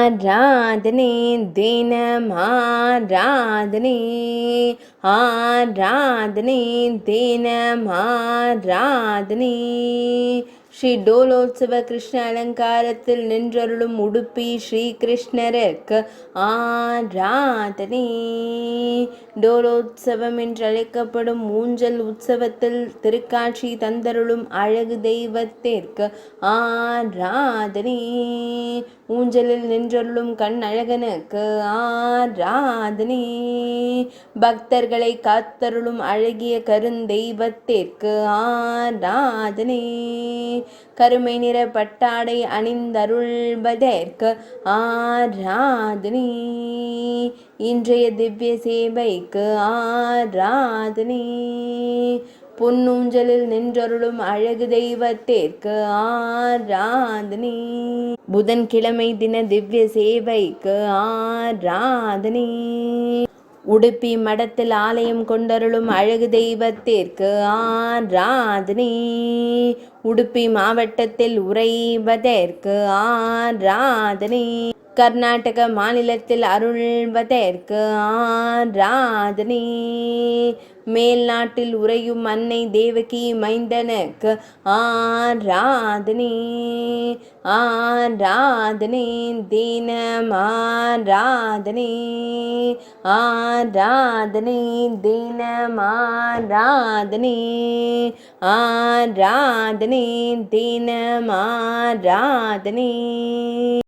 ஆராதனை தினம் ஆராதனை ஆராதனை தினம் ஆராதனை. ஸ்ரீ டோலோத்சவ கிருஷ்ண அலங்காரத்தில் நின்றருளும் உடுப்பி ஸ்ரீ கிருஷ்ணருக்கு ஆராதனை. டோலோத்சவம் என்றழைக்கப்படும் ஊஞ்சல் உற்சவத்தில் திருக்காட்சி தந்தருளும் அழகு தெய்வத்திற்கு ஆராதனை. ஊஞ்சலில் நின்றருளும் கண் அழகனுக்கு ஆராதனை. பக்தர்களை காத்தருளும் அழகிய கருந்தெய்வத்திற்கு ஆராதனை. கருமை நிற பட்டாடை அணிந்தருள்வதற்கு ஆராதனை. இன்றைய திவ்ய சேவைக்கு ஆராதனை. பொன்னூஞ்சலில் நின்றருளும் அழகு தெய்வத்திற்கு ஆராதனை. புதன்கிழமை தின திவ்ய சேவைக்கு ஆராதனை. உடுப்பி மடத்தில் ஆலயம் கொண்டருளும் அழகு தெய்வத்திற்கு ஆராதனை. உடுப்பி மாவட்டத்தில் உறைவதற்கு ஆராதனை. கர்நாடக மாநிலத்தில் அருள்வதற்கு ஆராதனை. மேல்நாட்டில் உறையும் அன்னை தேவகி மைந்தனுக்கு ஆராதனை. ஆராதனை தினம் ஆராதனை. ஆராதனை தினம் ஆராதனை. ஆராதனை தினம் ஆராதனை.